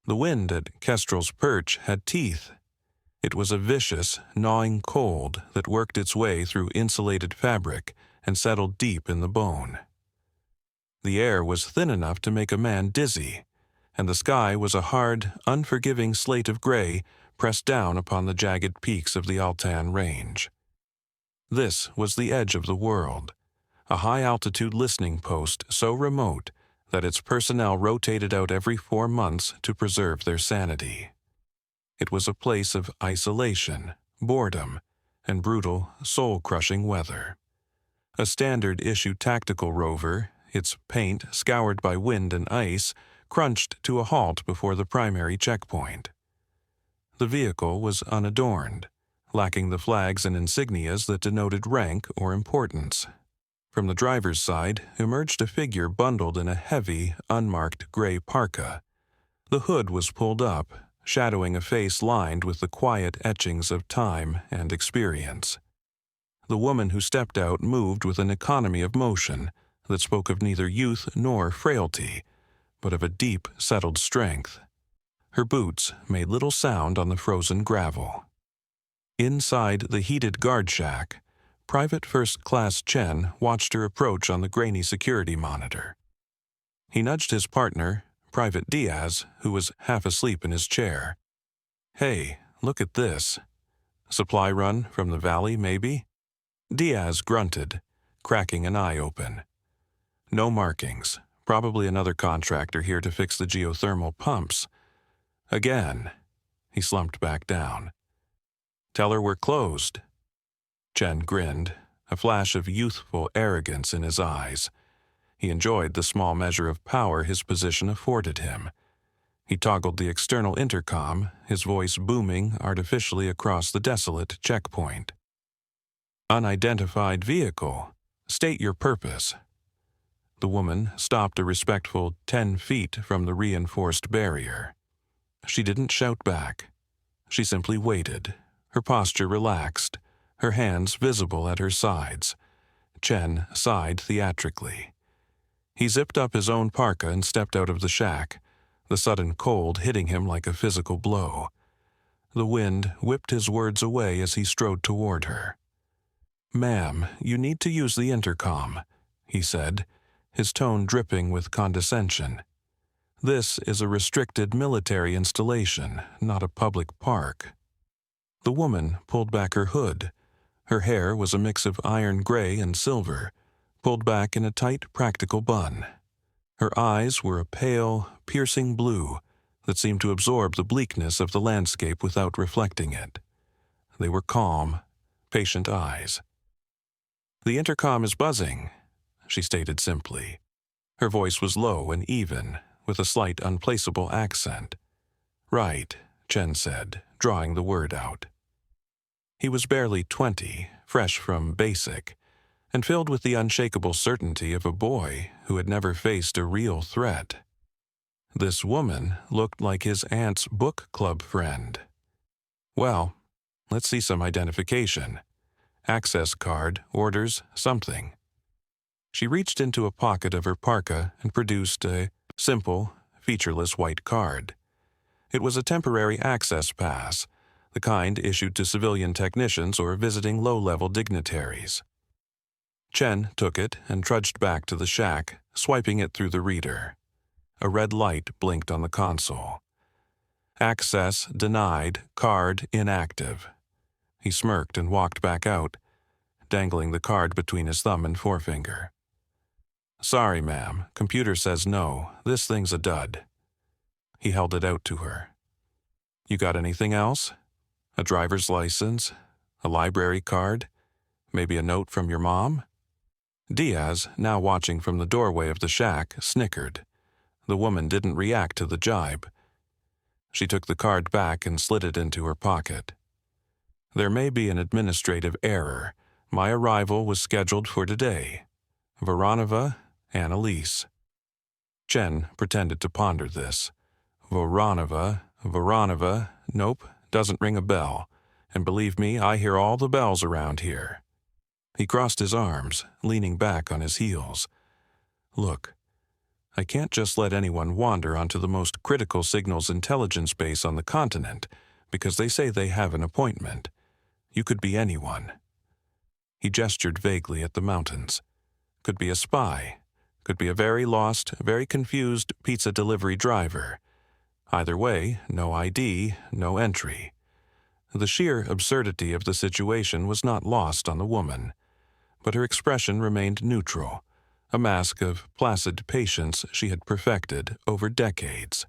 The wind at Kestrel's perch had teeth. It was a vicious, gnawing cold that worked its way through insulated fabric and settled deep in the bone. The air was thin enough to make a man dizzy, and the sky was a hard, unforgiving slate of gray pressed down upon the jagged peaks of the Altan Range. This was the edge of the world, a high-altitude listening post so remote that its personnel rotated out every 4 months to preserve their sanity. It was a place of isolation, boredom, and brutal, soul-crushing weather. A standard-issue tactical rover, its paint scoured by wind and ice, crunched to a halt before the primary checkpoint. The vehicle was unadorned, lacking the flags and insignias that denoted rank or importance. From the driver's side emerged a figure bundled in a heavy, unmarked gray parka. The hood was pulled up, shadowing a face lined with the quiet etchings of time and experience. The woman who stepped out moved with an economy of motion that spoke of neither youth nor frailty, but of a deep, settled strength. Her boots made little sound on the frozen gravel. Inside the heated guard shack, Private First Class Chen watched her approach on the grainy security monitor. He nudged his partner, Private Diaz, who was half asleep in his chair. "Hey, look at this. Supply run from the valley, maybe?" Diaz grunted, cracking an eye open. "No markings. Probably another contractor here to fix the geothermal pumps. Again." He slumped back down. "Tell her we're closed." Chen grinned, a flash of youthful arrogance in his eyes. He enjoyed the small measure of power his position afforded him. He toggled the external intercom, his voice booming artificially across the desolate checkpoint. "Unidentified vehicle. State your purpose." The woman stopped a respectful 10 feet from the reinforced barrier. She didn't shout back. She simply waited, her posture relaxed, her hands visible at her sides. Chen sighed theatrically. He zipped up his own parka and stepped out of the shack, the sudden cold hitting him like a physical blow. The wind whipped his words away as he strode toward her. "Ma'am, you need to use the intercom," he said, his tone dripping with condescension. "This is a restricted military installation, not a public park." The woman pulled back her hood. Her hair was a mix of iron gray and silver, pulled back in a tight, practical bun. Her eyes were a pale, piercing blue that seemed to absorb the bleakness of the landscape without reflecting it. They were calm, patient eyes. "The intercom is buzzing," she stated simply. Her voice was low and even, with a slight unplaceable accent. "Right," Chen said, drawing the word out. He was barely 20, fresh from basic, and filled with the unshakable certainty of a boy who had never faced a real threat. This woman looked like his aunt's book club friend. "Well, let's see some identification. Access card, orders, something." She reached into a pocket of her parka and produced a simple, featureless white card. It was a temporary access pass, the kind issued to civilian technicians or visiting low-level dignitaries. Chen took it and trudged back to the shack, swiping it through the reader. A red light blinked on the console. "Access denied, card inactive." He smirked and walked back out, dangling the card between his thumb and forefinger. "Sorry, ma'am, computer says no, this thing's a dud." He held it out to her. "You got anything else? A driver's license? A library card? Maybe a note from your mom?" Diaz, now watching from the doorway of the shack, snickered. The woman didn't react to the jibe. She took the card back and slid it into her pocket. "There may be an administrative error. My arrival was scheduled for today. Voronova, Annalise." Chen pretended to ponder this. Voronova, nope, doesn't ring a bell. And believe me, I hear all the bells around here." He crossed his arms, leaning back on his heels. "Look, I can't just let anyone wander onto the most critical signals intelligence base on the continent because they say they have an appointment. You could be anyone." He gestured vaguely at the mountains. "Could be a spy. Could be a very lost, very confused pizza delivery driver. Either way, no ID, no entry." The sheer absurdity of the situation was not lost on the woman, but her expression remained neutral, a mask of placid patience she had perfected over decades.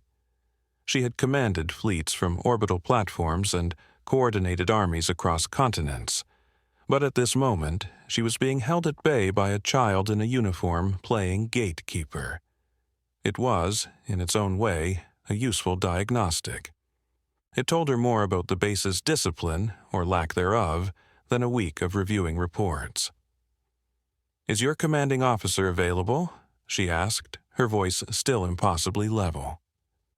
She had commanded fleets from orbital platforms and coordinated armies across continents, but at this moment she was being held at bay by a child in a uniform playing gatekeeper. It was, in its own way, a useful diagnostic. It told her more about the base's discipline, or lack thereof, than a week of reviewing reports. "Is your commanding officer available?" she asked, her voice still impossibly level.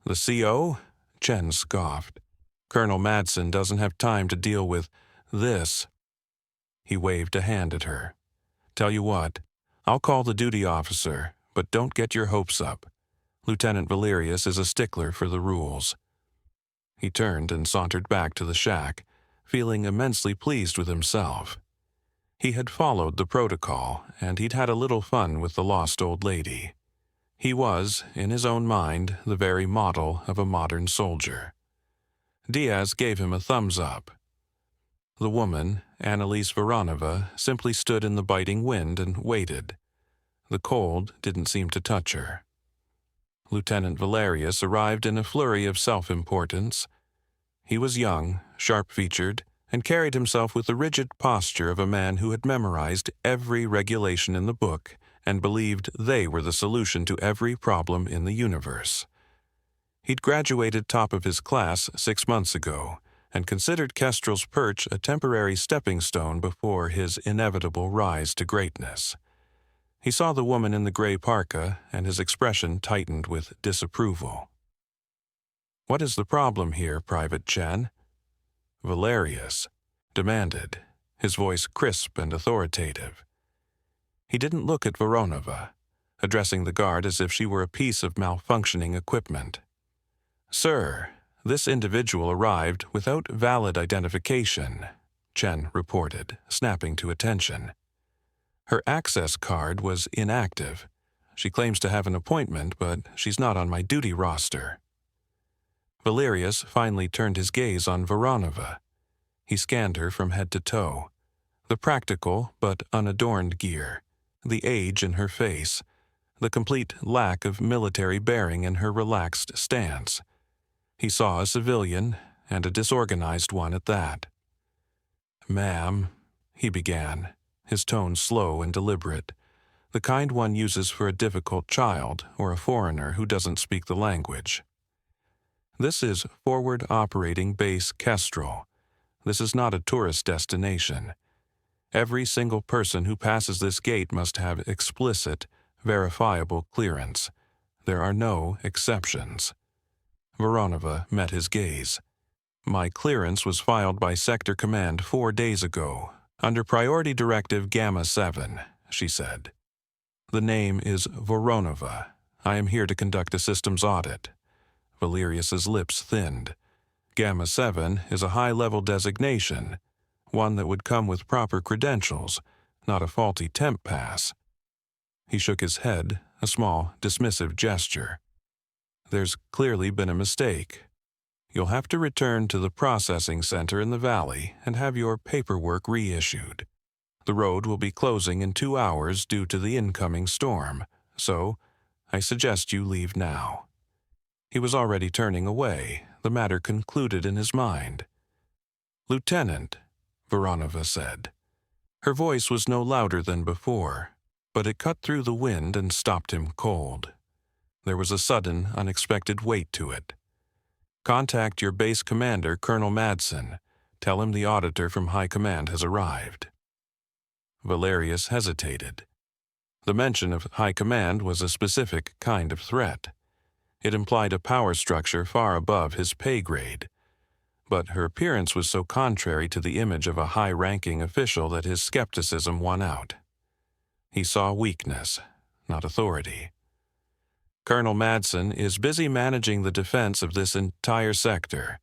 "The CO?" Chen scoffed. "Colonel Madsen doesn't have time to deal with this." He waved a hand at her. "Tell you what, I'll call the duty officer, but don't get your hopes up. Lieutenant Valerius is a stickler for the rules." He turned and sauntered back to the shack, feeling immensely pleased with himself. He had followed the protocol, and he'd had a little fun with the lost old lady. He was, in his own mind, the very model of a modern soldier. Diaz gave him a thumbs up. The woman, Annalise Voronova, simply stood in the biting wind and waited. The cold didn't seem to touch her. Lieutenant Valerius arrived in a flurry of self-importance. He was young, sharp-featured, and carried himself with the rigid posture of a man who had memorized every regulation in the book and believed they were the solution to every problem in the universe. He'd graduated top of his class 6 months ago and considered Kestrel's perch a temporary stepping stone before his inevitable rise to greatness. He saw the woman in the gray parka, and his expression tightened with disapproval. "What is the problem here, Private Chen?" Valerius demanded, his voice crisp and authoritative. He didn't look at Voronova, addressing the guard as if she were a piece of malfunctioning equipment. "Sir, this individual arrived without valid identification," Chen reported, snapping to attention. "Her access card was inactive. She claims to have an appointment, but she's not on my duty roster." Valerius finally turned his gaze on Voronova. He scanned her from head to toe. The practical but unadorned gear, the age in her face, the complete lack of military bearing in her relaxed stance. He saw a civilian, and a disorganized one at that. "Ma'am," he began, his tone slow and deliberate, the kind one uses for a difficult child or a foreigner who doesn't speak the language. "This is Forward Operating Base Kestrel. This is not a tourist destination. Every single person who passes this gate must have explicit, verifiable clearance. There are no exceptions." Voronova met his gaze. "My clearance was filed by Sector Command 4 days ago, under Priority Directive Gamma 7, she said. "The name is Voronova. I am here to conduct a systems audit." Valerius's lips thinned. Gamma 7 is a high-level designation, one that would come with proper credentials, not a faulty temp pass. He shook his head, a small, dismissive gesture. "There's clearly been a mistake. You'll have to return to the processing center in the valley and have your paperwork reissued. The road will be closing in 2 hours due to the incoming storm, so I suggest you leave now." He was already turning away, the matter concluded in his mind. "Lieutenant," Voronova said. Her voice was no louder than before, but it cut through the wind and stopped him cold. There was a sudden, unexpected weight to it. "Contact your base commander, Colonel Madsen. Tell him the auditor from High Command has arrived." Valerius hesitated. The mention of High Command was a specific kind of threat. It implied a power structure far above his pay grade. But her appearance was so contrary to the image of a high-ranking official that his skepticism won out. He saw weakness, not authority. Colonel Madsen is busy managing the defense of this entire sector.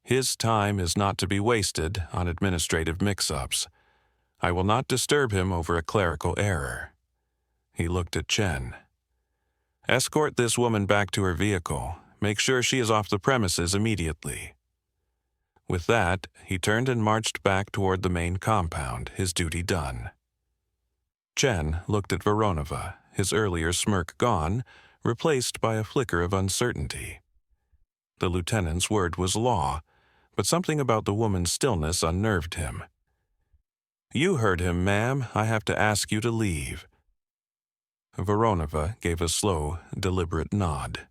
His time is not to be wasted on administrative mix-ups. I will not disturb him over a clerical error." He looked at Chen. "Escort this woman back to her vehicle. Make sure she is off the premises immediately." With that, he turned and marched back toward the main compound, his duty done. Chen looked at Voronova, his earlier smirk gone, replaced by a flicker of uncertainty. The lieutenant's word was law, but something about the woman's stillness unnerved him. "You heard him, ma'am. I have to ask you to leave." Voronova gave a slow, deliberate nod.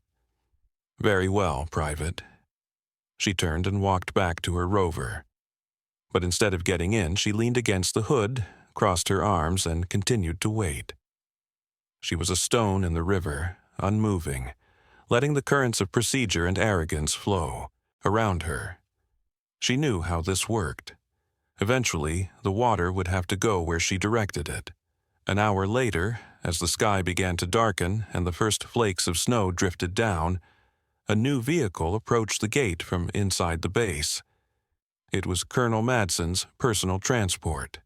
"Very well, Private." She turned and walked back to her rover. But instead of getting in, she leaned against the hood, crossed her arms, and continued to wait. She was a stone in the river, unmoving, letting the currents of procedure and arrogance flow around her. She knew how this worked. Eventually, the water would have to go where she directed it. An hour later, as the sky began to darken and the first flakes of snow drifted down, a new vehicle approached the gate from inside the base. It was Colonel Madsen's personal transport.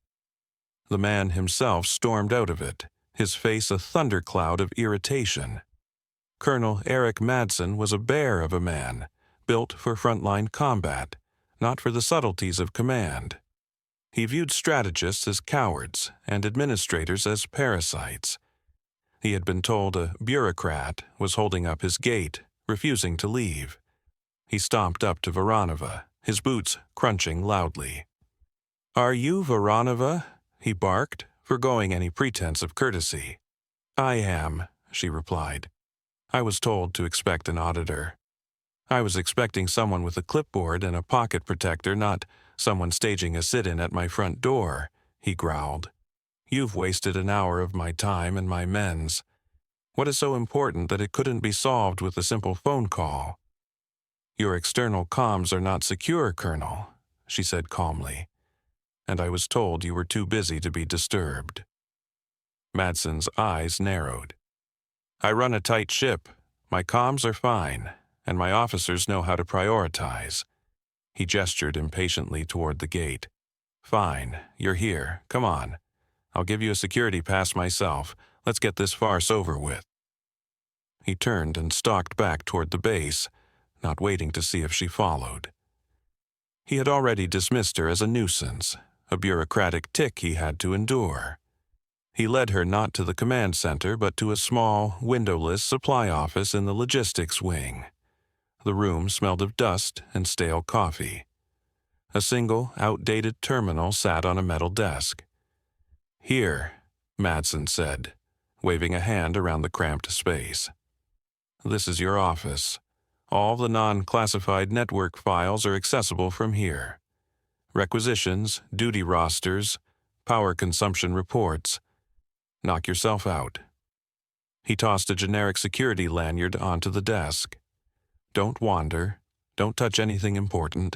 The man himself stormed out of it, his face a thundercloud of irritation. Colonel Eric Madsen was a bear of a man, built for frontline combat, not for the subtleties of command. He viewed strategists as cowards and administrators as parasites. He had been told a bureaucrat was holding up his gate, refusing to leave. He stomped up to Voronova, his boots crunching loudly. "Are you Voronova?" he barked, forgoing any pretense of courtesy. "I am," she replied. "I was told to expect an auditor." "I was expecting someone with a clipboard and a pocket protector, not someone staging a sit-in at my front door," he growled. "You've wasted an hour of my time and my men's. What is so important that it couldn't be solved with a simple phone call?" "Your external comms are not secure, Colonel," she said calmly, "and I was told you were too busy to be disturbed." Madsen's eyes narrowed. "I run a tight ship. My comms are fine, and my officers know how to prioritize." He gestured impatiently toward the gate. "Fine, you're here. Come on. I'll give you a security pass myself. Let's get this farce over with." He turned and stalked back toward the base, not waiting to see if she followed. He had already dismissed her as a nuisance, a bureaucratic tick he had to endure. He led her not to the command center, but to a small, windowless supply office in the logistics wing. The room smelled of dust and stale coffee. A single, outdated terminal sat on a metal desk. "Here," Madsen said, waving a hand around the cramped space. "This is your office. All the non-classified network files are accessible from here. Requisitions, duty rosters, power consumption reports. Knock yourself out." He tossed a generic security lanyard onto the desk. "Don't wander. Don't touch anything important.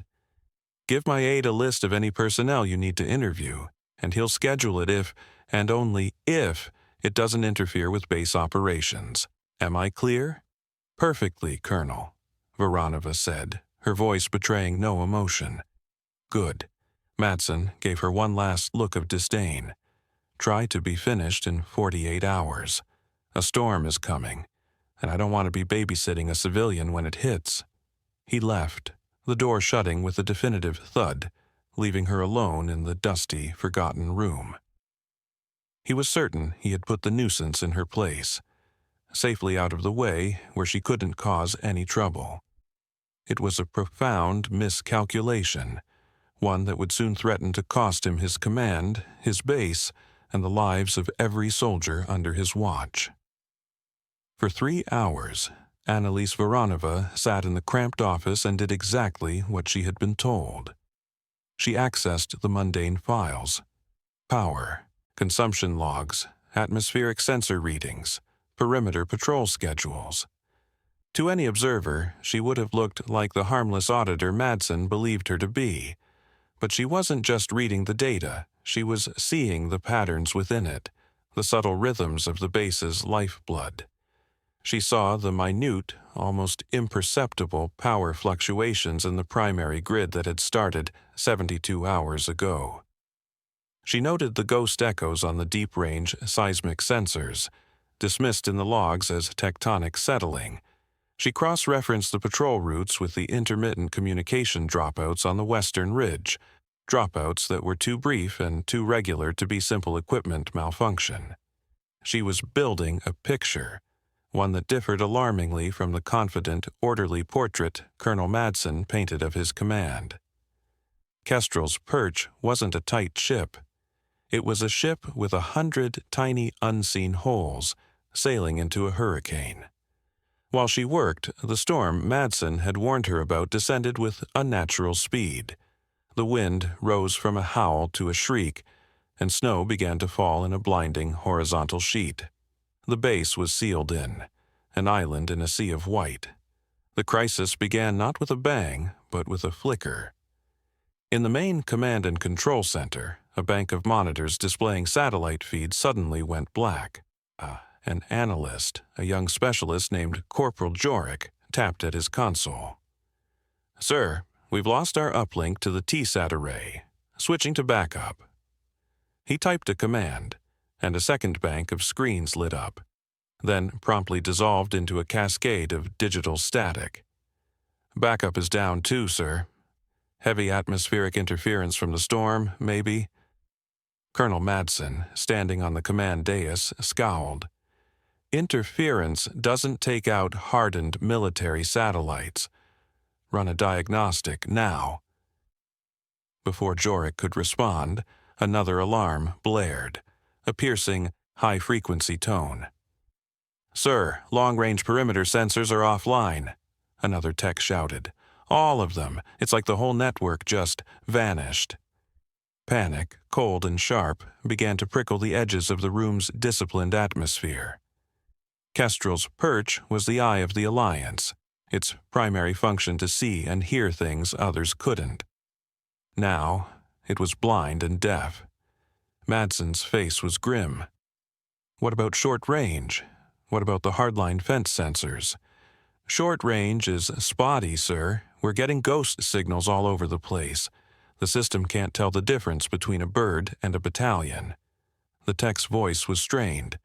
Give my aide a list of any personnel you need to interview, and he'll schedule it if, and only if, it doesn't interfere with base operations. Am I clear?" "Perfectly, Colonel," Voronova said, her voice betraying no emotion. "Good." Madsen gave her one last look of disdain. "Try to be finished in 48 hours. A storm is coming, and I don't want to be babysitting a civilian when it hits." He left, the door shutting with a definitive thud, leaving her alone in the dusty, forgotten room. He was certain he had put the nuisance in her place, safely out of the way where she couldn't cause any trouble. It was a profound miscalculation, one that would soon threaten to cost him his command, his base, and the lives of every soldier under his watch. For 3 hours, Annalise Voronova sat in the cramped office and did exactly what she had been told. She accessed the mundane files: power, consumption logs, atmospheric sensor readings, perimeter patrol schedules. To any observer, she would have looked like the harmless auditor Madsen believed her to be. But she wasn't just reading the data, she was seeing the patterns within it, the subtle rhythms of the base's lifeblood. She saw the minute, almost imperceptible power fluctuations in the primary grid that had started 72 hours ago. She noted the ghost echoes on the deep-range seismic sensors, dismissed in the logs as tectonic settling. She cross-referenced the patrol routes with the intermittent communication dropouts on the western ridge, dropouts that were too brief and too regular to be simple equipment malfunction. She was building a picture, one that differed alarmingly from the confident, orderly portrait Colonel Madsen painted of his command. Kestrel's Perch wasn't a tight ship. It was a ship with 100 tiny unseen holes, sailing into a hurricane. While she worked, the storm Madsen had warned her about descended with unnatural speed. The wind rose from a howl to a shriek, and snow began to fall in a blinding horizontal sheet. The base was sealed in, an island in a sea of white. The crisis began not with a bang, but with a flicker. In the main command and control center, a bank of monitors displaying satellite feeds suddenly went black. An analyst, a young specialist named Corporal Jorik, tapped at his console. "Sir, we've lost our uplink to the TSAT array. Switching to backup." He typed a command, and a second bank of screens lit up, then promptly dissolved into a cascade of digital static. "Backup is down too, sir. Heavy atmospheric interference from the storm, maybe?" Colonel Madsen, standing on the command dais, scowled. Interference doesn't take out hardened military satellites. Run a diagnostic now. Before Jorik could respond, another alarm blared, a piercing, high-frequency tone. "Sir, long-range perimeter sensors are offline," another tech shouted. "All of them. It's like the whole network just vanished." Panic, cold and sharp, began to prickle the edges of the room's disciplined atmosphere. Kestrel's Perch was the eye of the Alliance, its primary function to see and hear things others couldn't. Now, it was blind and deaf. Madsen's face was grim. "What about short range? What about the hardline fence sensors?" "Short range is spotty, sir. We're getting ghost signals all over the place. The system can't tell the difference between a bird and a battalion." The tech's voice was strained.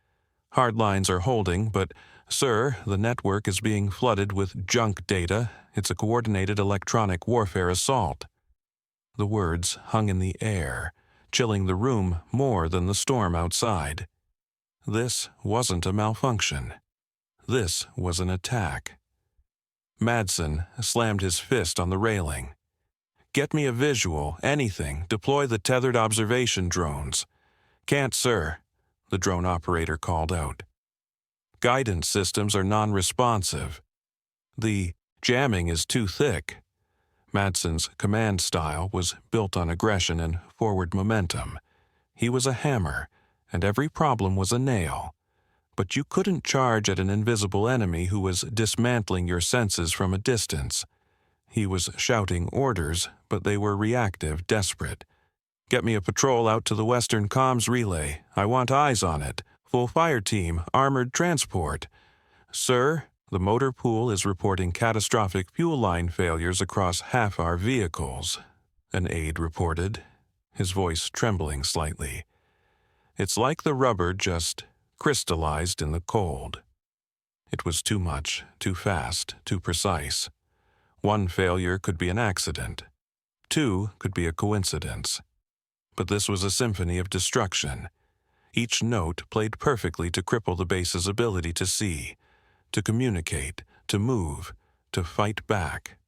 "Hard lines are holding, but, sir, the network is being flooded with junk data. It's a coordinated electronic warfare assault." The words hung in the air, chilling the room more than the storm outside. This wasn't a malfunction. This was an attack. Madsen slammed his fist on the railing. "Get me a visual, anything. Deploy the tethered observation drones." "Can't, sir," the drone operator called out. "Guidance systems are non-responsive. The jamming is too thick." Madsen's command style was built on aggression and forward momentum. He was a hammer, and every problem was a nail. But you couldn't charge at an invisible enemy who was dismantling your senses from a distance. He was shouting orders, but they were reactive, desperate. "Get me a patrol out to the western comms relay. I want eyes on it. Full fire team, armored transport." "Sir, the motor pool is reporting catastrophic fuel line failures across half our vehicles," an aide reported, his voice trembling slightly. "It's like the rubber just crystallized in the cold." It was too much, too fast, too precise. One failure could be an accident. Two could be a coincidence. But this was a symphony of destruction. Each note played perfectly to cripple the base's ability to see, to communicate, to move, to fight back.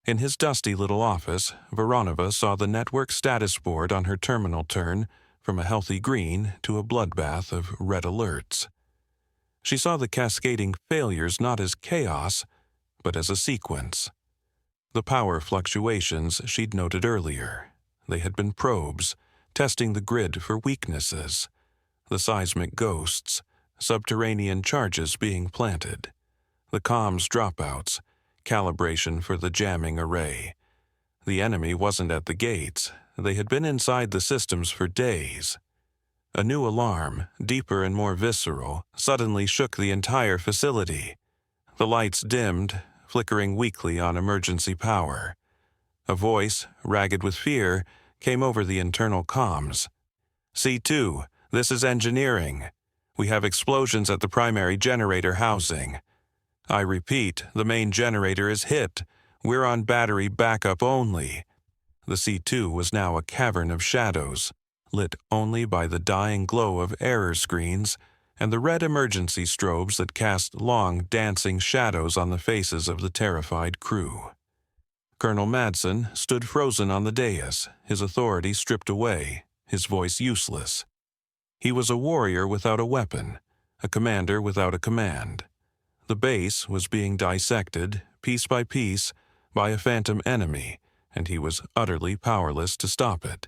In his dusty little office, Voronova saw the network status board on her terminal turn from a healthy green to a bloodbath of red alerts. She saw the cascading failures not as chaos, but as a sequence. The power fluctuations she'd noted earlier. They had been probes, testing the grid for weaknesses. The seismic ghosts, subterranean charges being planted. The comms dropouts, calibration for the jamming array. The enemy wasn't at the gates. They had been inside the systems for days. A new alarm, deeper and more visceral, suddenly shook the entire facility. The lights dimmed, flickering weakly on emergency power. A voice, ragged with fear, came over the internal comms. C2, this is engineering. We have explosions at the primary generator housing. I repeat, the main generator is hit. We're on battery backup only. The C2 was now a cavern of shadows, lit only by the dying glow of error screens and the red emergency strobes that cast long, dancing shadows on the faces of the terrified crew. Colonel Madsen stood frozen on the dais, his authority stripped away, his voice useless. He was a warrior without a weapon, a commander without a command. The base was being dissected, piece by piece, by a phantom enemy, and he was utterly powerless to stop it.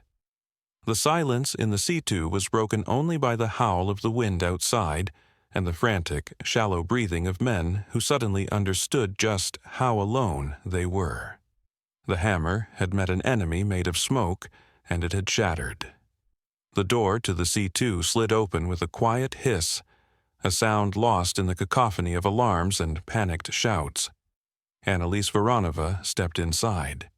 The silence in the C2 was broken only by the howl of the wind outside and the frantic, shallow breathing of men who suddenly understood just how alone they were. The hammer had met an enemy made of smoke, and it had shattered. The door to the C2 slid open with a quiet hiss, a sound lost in the cacophony of alarms and panicked shouts. Annalise Voronova stepped inside.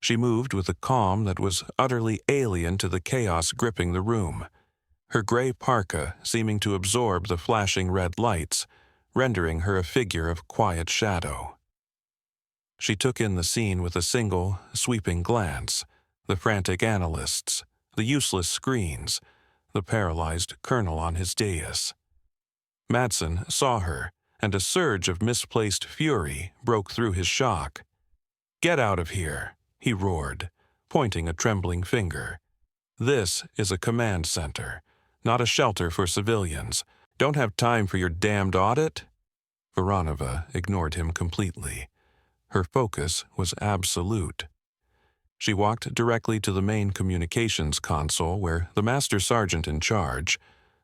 She moved with a calm that was utterly alien to the chaos gripping the room, her gray parka seeming to absorb the flashing red lights, rendering her a figure of quiet shadow. She took in the scene with a single, sweeping glance, the frantic analysts, the useless screens, the paralyzed colonel on his dais. Madsen saw her, and a surge of misplaced fury broke through his shock. "Get out of here," he roared, pointing a trembling finger. "This is a command center, not a shelter for civilians. Don't have time for your damned audit?" Voronova ignored him completely. Her focus was absolute. She walked directly to the main communications console where the master sergeant in charge,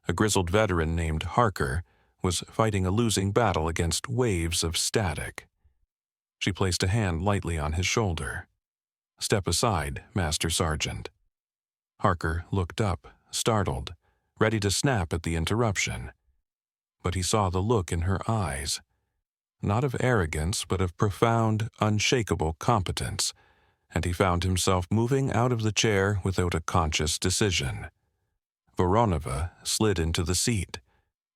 a grizzled veteran named Harker, was fighting a losing battle against waves of static. She placed a hand lightly on his shoulder. "Step aside, Master Sergeant." Harker looked up, startled, ready to snap at the interruption. But he saw the look in her eyes, not of arrogance but of profound, unshakable competence, and he found himself moving out of the chair without a conscious decision. Voronova slid into the seat.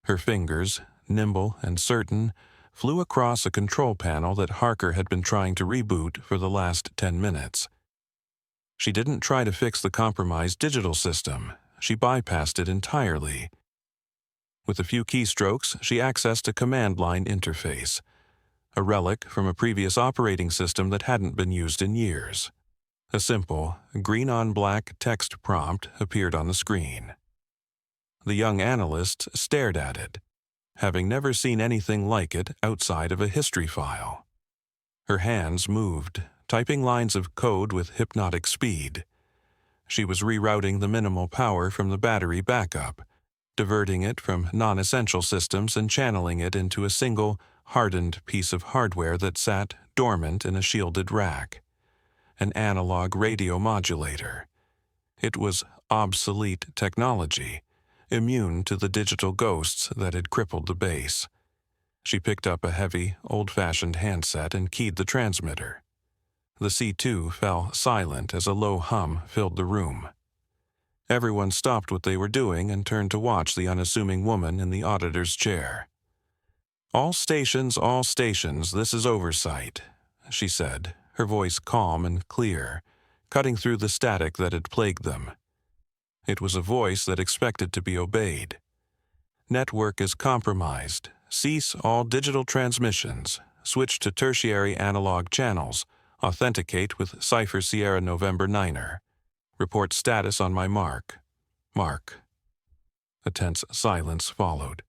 Her fingers, nimble and certain, flew across a control panel that Harker had been trying to reboot for the last 10 minutes. She didn't try to fix the compromised digital system. She bypassed it entirely. With a few keystrokes, she accessed a command line interface, a relic from a previous operating system that hadn't been used in years. A simple, green-on-black text prompt appeared on the screen. The young analyst stared at it, having never seen anything like it outside of a history file. Her hands moved, typing lines of code with hypnotic speed. She was rerouting the minimal power from the battery backup, diverting it from non-essential systems and channeling it into a single, hardened piece of hardware that sat dormant in a shielded rack. An analog radio modulator. It was obsolete technology, immune to the digital ghosts that had crippled the base. She picked up a heavy, old-fashioned handset and keyed the transmitter. The C2 fell silent as a low hum filled the room. Everyone stopped what they were doing and turned to watch the unassuming woman in the auditor's chair. All stations, this is oversight," she said, her voice calm and clear, cutting through the static that had plagued them. It was a voice that expected to be obeyed. "Network is compromised. Cease all digital transmissions. Switch to tertiary analog channels. Authenticate with Cipher Sierra November 9er. Report status on my mark. Mark." A tense silence followed.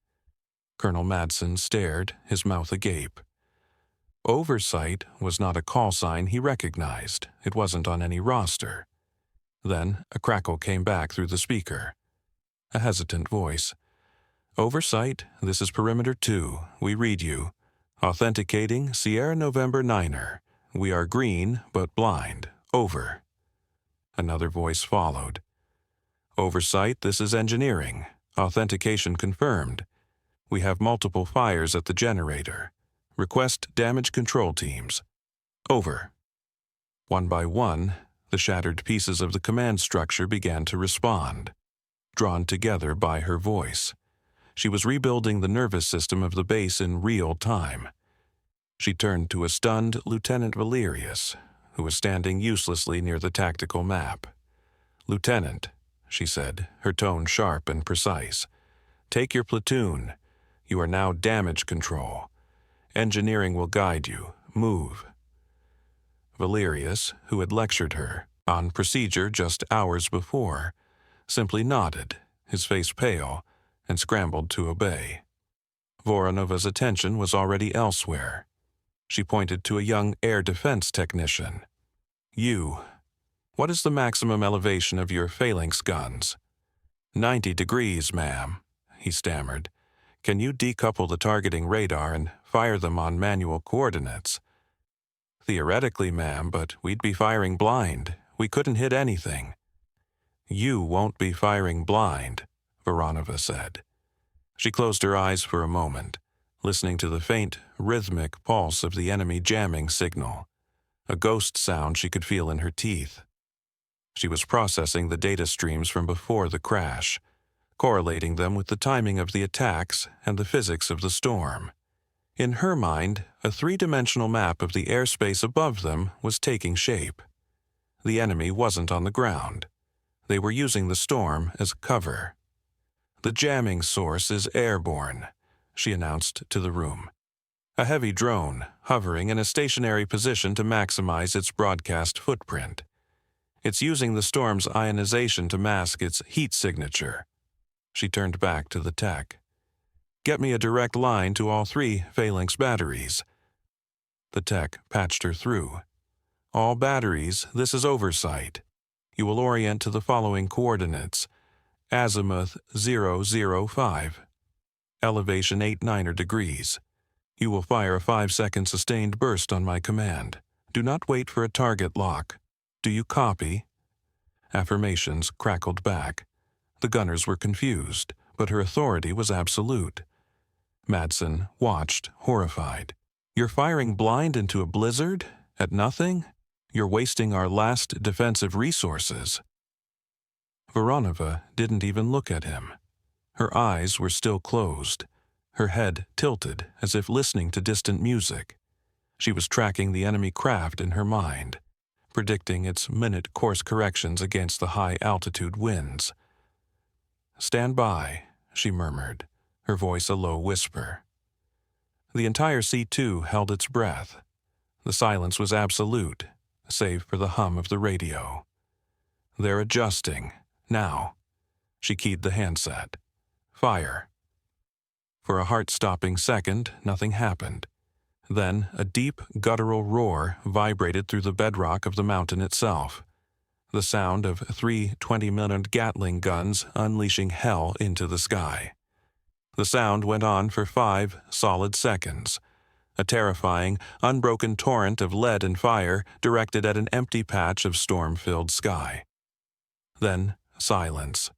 Colonel Madsen stared, his mouth agape. Oversight was not a call sign he recognized. It wasn't on any roster. Then a crackle came back through the speaker. A hesitant voice. "Oversight, this is Perimeter 2. We read you. Authenticating Sierra November 9er. We are green, but blind. Over." Another voice followed. Oversight, this is engineering. Authentication confirmed. We have multiple fires at the generator. Request damage control teams. Over. One by one, the shattered pieces of the command structure began to respond, drawn together by her voice. She was rebuilding the nervous system of the base in real time. She turned to a stunned Lieutenant Valerius, who was standing uselessly near the tactical map. "Lieutenant," she said, her tone sharp and precise, "take your platoon. You are now damage control. Engineering will guide you. Move." Valerius, who had lectured her on procedure just hours before, simply nodded, his face pale, and scrambled to obey. Voronova's attention was already elsewhere. She pointed to a young air defense technician. What is the maximum elevation of your phalanx guns?" 90 degrees, ma'am," he stammered. "Can you decouple the targeting radar and fire them on manual coordinates?" "Theoretically, ma'am, but we'd be firing blind. We couldn't hit anything." "You won't be firing blind," Voronova said. She closed her eyes for a moment, listening to the faint, rhythmic pulse of the enemy jamming signal, a ghost sound she could feel in her teeth. She was processing the data streams from before the crash, correlating them with the timing of the attacks and the physics of the storm. In her mind, a three-dimensional map of the airspace above them was taking shape. The enemy wasn't on the ground. They were using the storm as cover. "The jamming source is airborne," she announced to the room. "A heavy drone, hovering in a stationary position to maximize its broadcast footprint. It's using the storm's ionization to mask its heat signature." She turned back to the tech. "Get me a direct line to all 3 phalanx batteries." The tech patched her through. "All batteries, this is oversight. You will orient to the following coordinates. Azimuth 005. Elevation 89 degrees. You will fire a 5-second sustained burst on my command. Do not wait for a target lock. Do you copy?" Affirmations crackled back. The gunners were confused, but her authority was absolute. Madsen watched, horrified. "You're firing blind into a blizzard? At nothing? You're wasting our last defensive resources." Voronova didn't even look at him. Her eyes were still closed, her head tilted as if listening to distant music. She was tracking the enemy craft in her mind, predicting its minute course corrections against the high-altitude winds. "Stand by," she murmured, her voice a low whisper. The entire C2 held its breath. The silence was absolute, save for the hum of the radio. "They're adjusting. Now." She keyed the handset. "Fire." For a heart-stopping second, nothing happened. Then a deep, guttural roar vibrated through the bedrock of the mountain itself, the sound of 3 20-millimeter Gatling guns unleashing hell into the sky. The sound went on for 5 solid seconds, a terrifying, unbroken torrent of lead and fire directed at an empty patch of storm-filled sky. Then silence.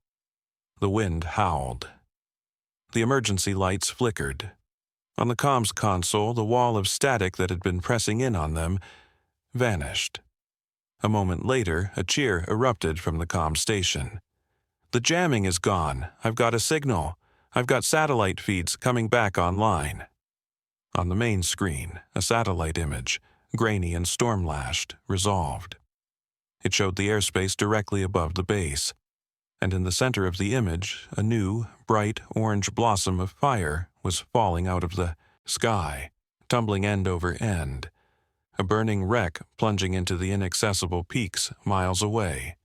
The wind howled. The emergency lights flickered. On the comms console, the wall of static that had been pressing in on them vanished. A moment later, a cheer erupted from the comm station. "The jamming is gone. I've got a signal. I've got satellite feeds coming back online." On the main screen, a satellite image, grainy and storm-lashed, resolved. It showed the airspace directly above the base, and in the center of the image, a new, bright orange blossom of fire was falling out of the sky, tumbling end over end, a burning wreck plunging into the inaccessible peaks miles away.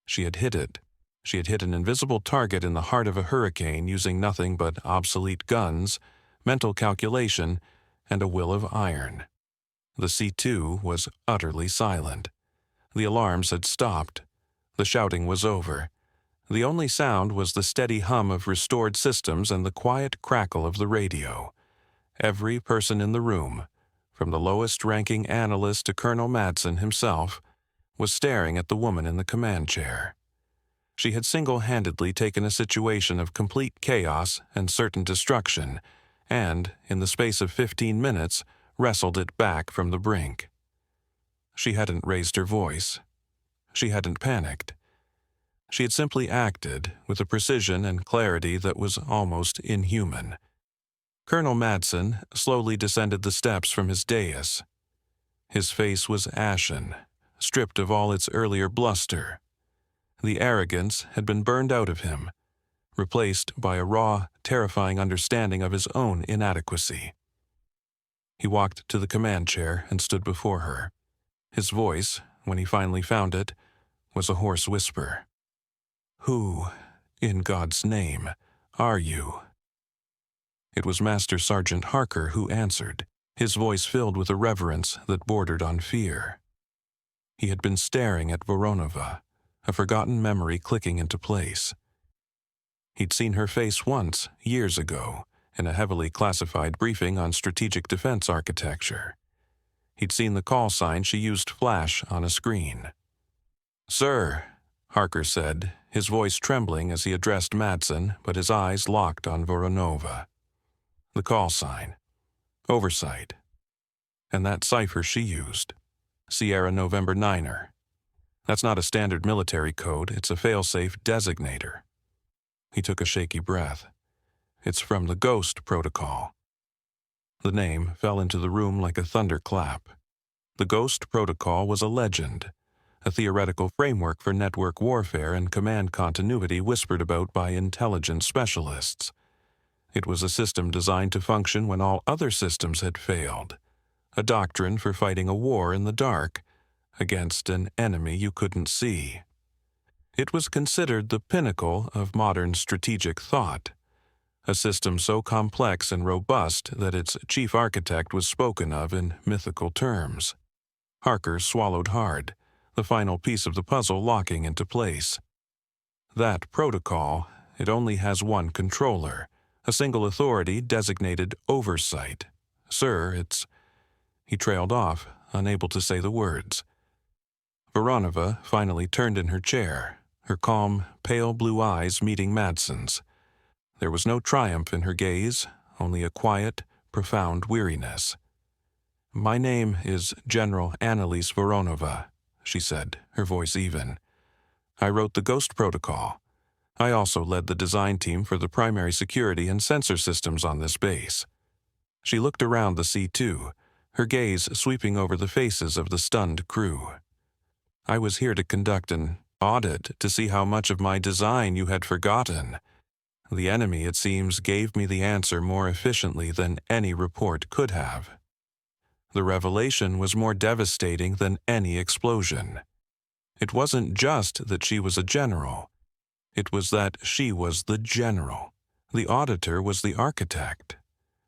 She had hit it. She had hit an invisible target in the heart of a hurricane using nothing but obsolete guns, mental calculation, and a will of iron. The C2 was utterly silent. The alarms had stopped. The shouting was over. The only sound was the steady hum of restored systems and the quiet crackle of the radio. Every person in the room, from the lowest-ranking analyst to Colonel Madsen himself, was staring at the woman in the command chair. She had single-handedly taken a situation of complete chaos and certain destruction, and, in the space of 15 minutes, wrestled it back from the brink. She hadn't raised her voice. She hadn't panicked. She had simply acted with a precision and clarity that was almost inhuman. Colonel Madsen slowly descended the steps from his dais. His face was ashen, stripped of all its earlier bluster. The arrogance had been burned out of him, replaced by a raw, terrifying understanding of his own inadequacy. He walked to the command chair and stood before her. His voice, when he finally found it, was a hoarse whisper. "Who, in God's name, are you?" It was Master Sergeant Harker who answered, his voice filled with a reverence that bordered on fear. He had been staring at Voronova, a forgotten memory clicking into place. He'd seen her face once, years ago, in a heavily classified briefing on strategic defense architecture. He'd seen the call sign she used flash on a screen. "Sir," Harker said, his voice trembling as he addressed Madsen, but his eyes locked on Voronova. The call sign. Oversight. And that cipher she used. Sierra November 9er. That's not a standard military code, it's a failsafe designator. He took a shaky breath. It's from the Ghost Protocol. The name fell into the room like a thunderclap. The Ghost Protocol was a legend, a theoretical framework for network warfare and command continuity whispered about by intelligence specialists. It was a system designed to function when all other systems had failed, a doctrine for fighting a war in the dark against an enemy you couldn't see. It was considered the pinnacle of modern strategic thought, a system so complex and robust that its chief architect was spoken of in mythical terms. Harker swallowed hard, the final piece of the puzzle locking into place. That protocol, it only has one controller, a single authority designated oversight. Sir, it's... He trailed off, unable to say the words. Voronova finally turned in her chair, her calm, pale blue eyes meeting Madsen's. There was no triumph in her gaze, only a quiet, profound weariness. "My name is General Annalise Voronova," she said, her voice even. "I wrote the Ghost Protocol. I also led the design team for the primary security and sensor systems on this base." She looked around the C2, her gaze sweeping over the faces of the stunned crew. "I was here to conduct an audit to see how much of my design you had forgotten. The enemy, it seems, gave me the answer more efficiently than any report could have. The revelation was more devastating than any explosion. It wasn't just that she was a general. It was that she was the general. The auditor was the architect.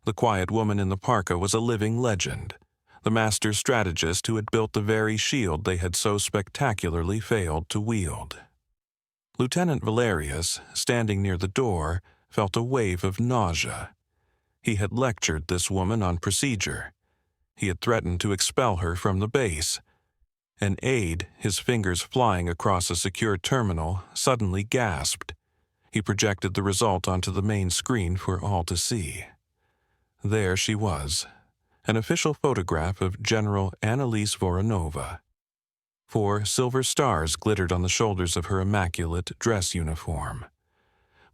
The quiet woman in the parka was a living legend, the master strategist who had built the very shield they had so spectacularly failed to wield. Lieutenant Valerius, standing near the door, felt a wave of nausea. He had lectured this woman on procedure. He had threatened to expel her from the base. An aide, his fingers flying across a secure terminal, suddenly gasped. He projected the result onto the main screen for all to see. There she was, an official photograph of General Annalise Voronova. 4 silver stars glittered on the shoulders of her immaculate dress uniform.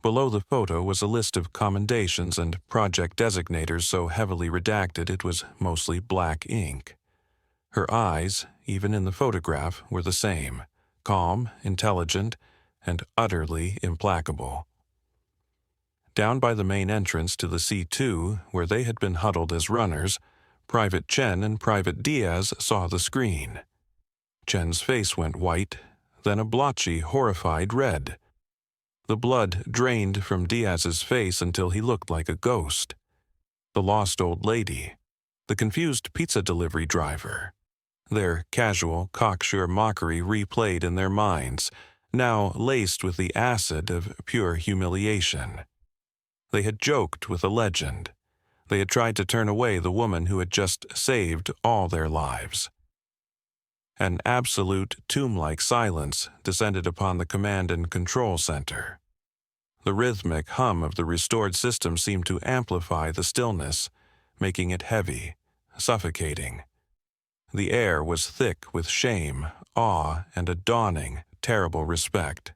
Below the photo was a list of commendations and project designators so heavily redacted it was mostly black ink. Her eyes, even in the photograph, were the same, calm, intelligent, and utterly implacable. Down by the main entrance to the C2, where they had been huddled as runners, Private Chen and Private Diaz saw the screen. Chen's face went white, then a blotchy, horrified red. The blood drained from Diaz's face until he looked like a ghost. The lost old lady, the confused pizza delivery driver, their casual, cocksure mockery replayed in their minds, now laced with the acid of pure humiliation. They had joked with a legend. They had tried to turn away the woman who had just saved all their lives. An absolute tomb-like silence descended upon the command and control center. The rhythmic hum of the restored system seemed to amplify the stillness, making it heavy, suffocating. The air was thick with shame, awe, and a dawning, terrible respect.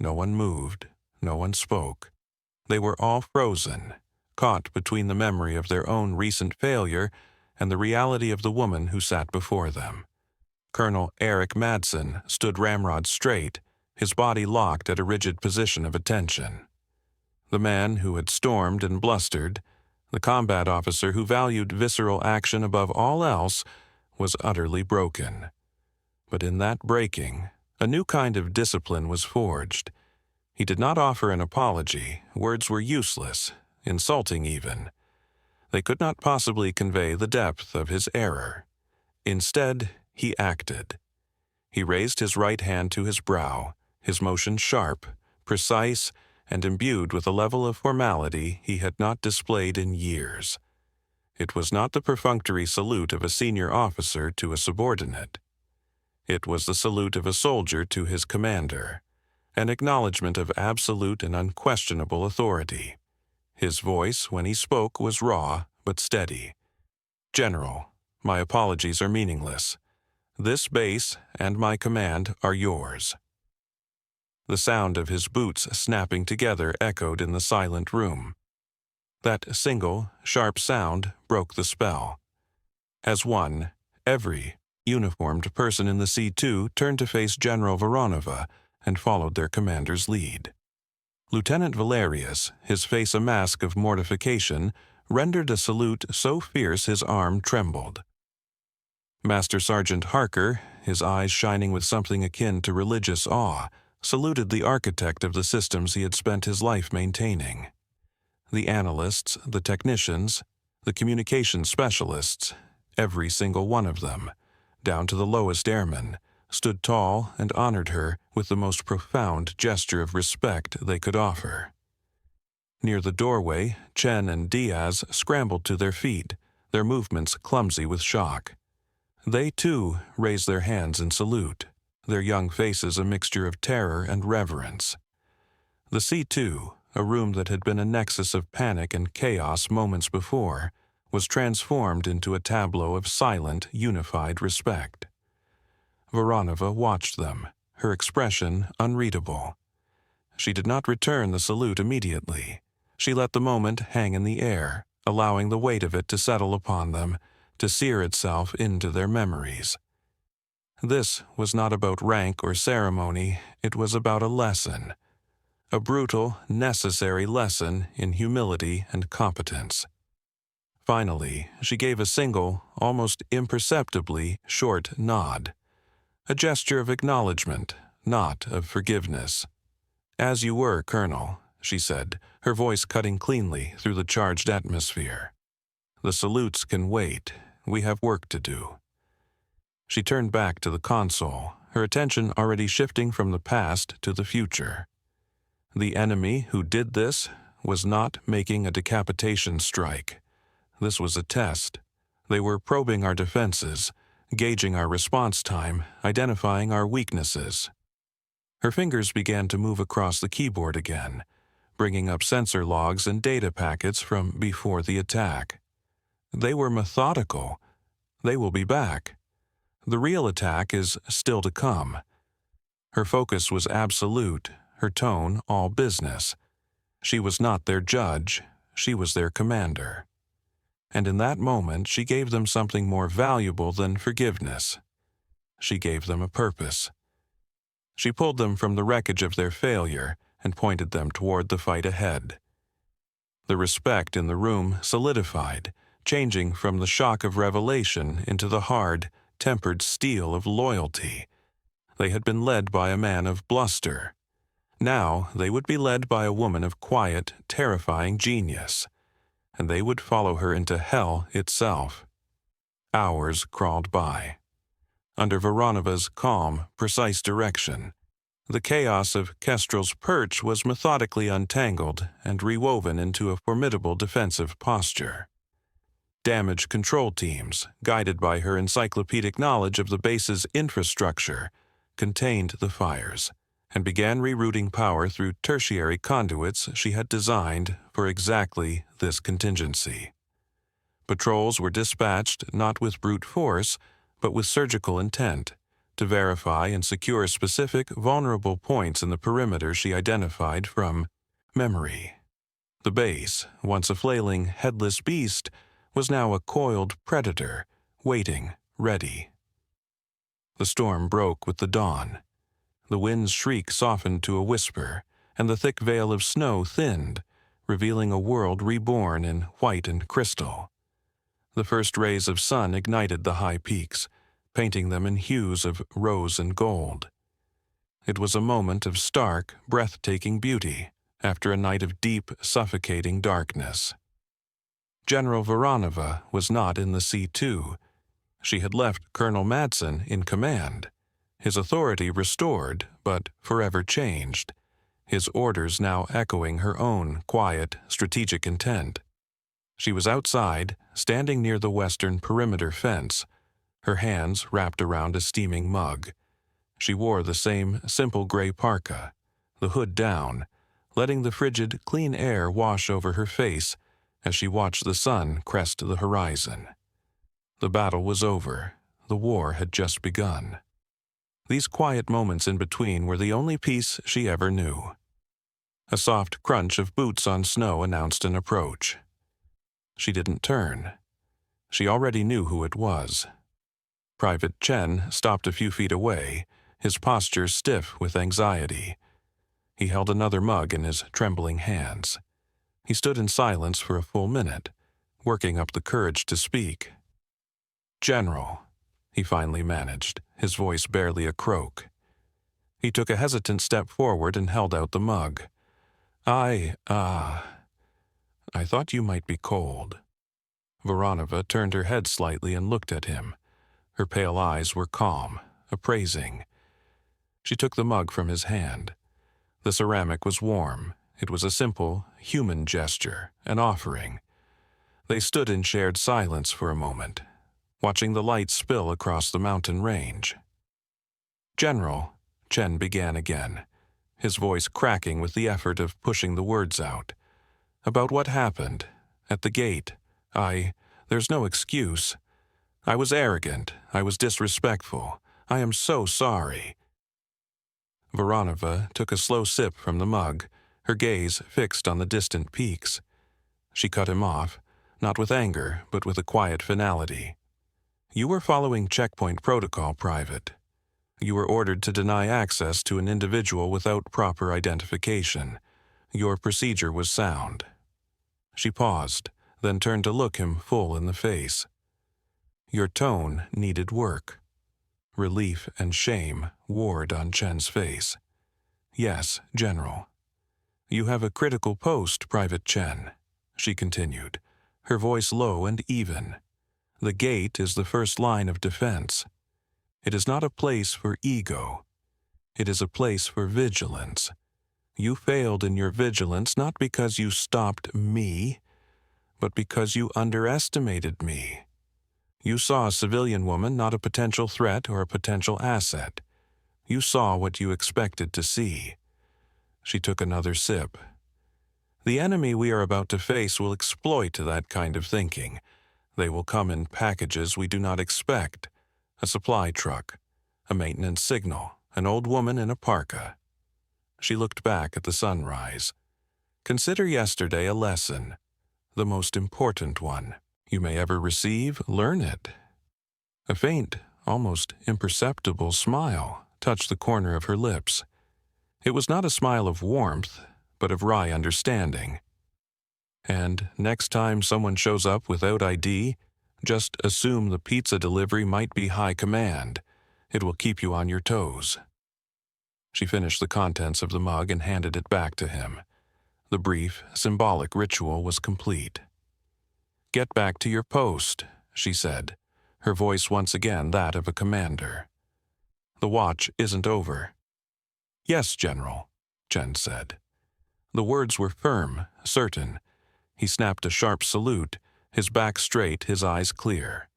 No one moved, no one spoke. They were all frozen, caught between the memory of their own recent failure and the reality of the woman who sat before them. Colonel Eric Madsen stood ramrod straight, his body locked at a rigid position of attention. The man who had stormed and blustered, the combat officer who valued visceral action above all else, was utterly broken. But in that breaking, a new kind of discipline was forged. He did not offer an apology. Words were useless, insulting even. They could not possibly convey the depth of his error. Instead, he acted. He raised his right hand to his brow, his motion sharp, precise, and imbued with a level of formality he had not displayed in years. It was not the perfunctory salute of a senior officer to a subordinate. It was the salute of a soldier to his commander, an acknowledgement of absolute and unquestionable authority. His voice, when he spoke, was raw but steady. "General, my apologies are meaningless. This base and my command are yours." The sound of his boots snapping together echoed in the silent room. That single, sharp sound broke the spell. As one, every uniformed person in the C2 turned to face General Voronova and followed their commander's lead. Lieutenant Valerius, his face a mask of mortification, rendered a salute so fierce his arm trembled. Master Sergeant Harker, his eyes shining with something akin to religious awe, saluted the architect of the systems he had spent his life maintaining. The analysts, the technicians, the communications specialists, every single one of them, down to the lowest airman, stood tall and honored her with the most profound gesture of respect they could offer. Near the doorway, Chen and Diaz scrambled to their feet, their movements clumsy with shock. They, too, raised their hands in salute, their young faces a mixture of terror and reverence. The C2, a room that had been a nexus of panic and chaos moments before, was transformed into a tableau of silent, unified respect. Voronova watched them, her expression unreadable. She did not return the salute immediately. She let the moment hang in the air, allowing the weight of it to settle upon them, to sear itself into their memories. This was not about rank or ceremony, it was about a lesson. A brutal, necessary lesson in humility and competence. Finally, she gave a single, almost imperceptibly short nod. A gesture of acknowledgement, not of forgiveness. "As you were, Colonel," she said, her voice cutting cleanly through the charged atmosphere. "The salutes can wait. We have work to do." She turned back to the console, her attention already shifting from the past to the future. The enemy who did this was not making a decapitation strike. This was a test. They were probing our defenses, gauging our response time, identifying our weaknesses. Her fingers began to move across the keyboard again, bringing up sensor logs and data packets from before the attack. They were methodical. They will be back. The real attack is still to come. Her focus was absolute, her tone all business. She was not their judge, she was their commander. And in that moment she gave them something more valuable than forgiveness. She gave them a purpose. She pulled them from the wreckage of their failure and pointed them toward the fight ahead. The respect in the room solidified, changing from the shock of revelation into the hard, tempered steel of loyalty. They had been led by a man of bluster. Now they would be led by a woman of quiet, terrifying genius, and they would follow her into hell itself. Hours crawled by. Under Voronova's calm, precise direction, the chaos of Kestrel's perch was methodically untangled and rewoven into a formidable defensive posture. damage control teams, guided by her encyclopedic knowledge of the base's infrastructure, contained the fires and began rerouting power through tertiary conduits she had designed for exactly this contingency. Patrols were dispatched not with brute force, but with surgical intent, to verify and secure specific vulnerable points in the perimeter she identified from memory. The base, once a flailing, headless beast, was now a coiled predator, waiting, ready. The storm broke with the dawn. The wind's shriek softened to a whisper, and the thick veil of snow thinned, revealing a world reborn in white and crystal. The first rays of sun ignited the high peaks, painting them in hues of rose and gold. It was a moment of stark, breathtaking beauty after a night of deep, suffocating darkness. General Voronova was not in the C-2. She had left Colonel Madsen in command, his authority restored but forever changed, his orders now echoing her own quiet, strategic intent. She was outside, standing near the western perimeter fence, her hands wrapped around a steaming mug. She wore the same simple gray parka, the hood down, letting the frigid, clean air wash over her face as she watched the sun crest the horizon. The battle was over. The war had just begun. These quiet moments in between were the only peace she ever knew. A soft crunch of boots on snow announced an approach. She didn't turn. She already knew who it was. Private Chen stopped a few feet away, his posture stiff with anxiety. He held another mug in his trembling hands. He stood in silence for a full minute, working up the courage to speak. "General," he finally managed, his voice barely a croak. He took a hesitant step forward and held out the mug. I thought you might be cold." Voronova turned her head slightly and looked at him. Her pale eyes were calm, appraising. She took the mug from his hand. The ceramic was warm. It was a simple, human gesture, an offering. They stood in shared silence for a moment, watching the light spill across the mountain range. "General," Chen began again, his voice cracking with the effort of pushing the words out. "About what happened at the gate. There's no excuse. I was arrogant. I was disrespectful. I am so sorry." Voronova took a slow sip from the mug, her gaze fixed on the distant peaks. She cut him off, not with anger, but with a quiet finality. "You were following checkpoint protocol, Private. You were ordered to deny access to an individual without proper identification. Your procedure was sound." She paused, then turned to look him full in the face. "Your tone needed work." Relief and shame warred on Chen's face. "Yes, General." "You have a critical post, Private Chen," she continued, her voice low and even. "The gate is the first line of defense. It is not a place for ego. It is a place for vigilance. You failed in your vigilance not because you stopped me, but because you underestimated me. You saw a civilian woman, not a potential threat or a potential asset. You saw what you expected to see." She took another sip. "The enemy we are about to face will exploit that kind of thinking. They will come in packages we do not expect. A supply truck, a maintenance signal, an old woman in a parka." She looked back at the sunrise. "Consider yesterday a lesson, the most important one you may ever receive. Learn it." A faint, almost imperceptible smile touched the corner of her lips. It was not a smile of warmth, but of wry understanding. "And next time someone shows up without ID, just assume the pizza delivery might be high command. It will keep you on your toes." She finished the contents of the mug and handed it back to him. The brief, symbolic ritual was complete. "Get back to your post," she said, her voice once again that of a commander. "The watch isn't over." "Yes, General," Chen said. The words were firm, certain. He snapped a sharp salute, his back straight, his eyes clear.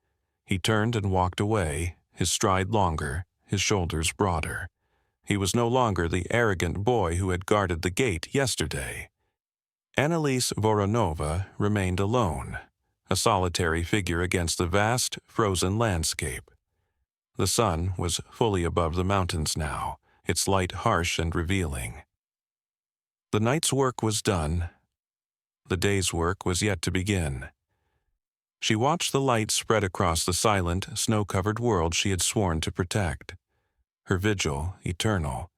He turned and walked away, his stride longer, his shoulders broader. He was no longer the arrogant boy who had guarded the gate yesterday. Annalise Voronova remained alone, a solitary figure against the vast, frozen landscape. The sun was fully above the mountains now, its light harsh and revealing. The night's work was done. The day's work was yet to begin. She watched the light spread across the silent, snow-covered world she had sworn to protect. Her vigil, eternal,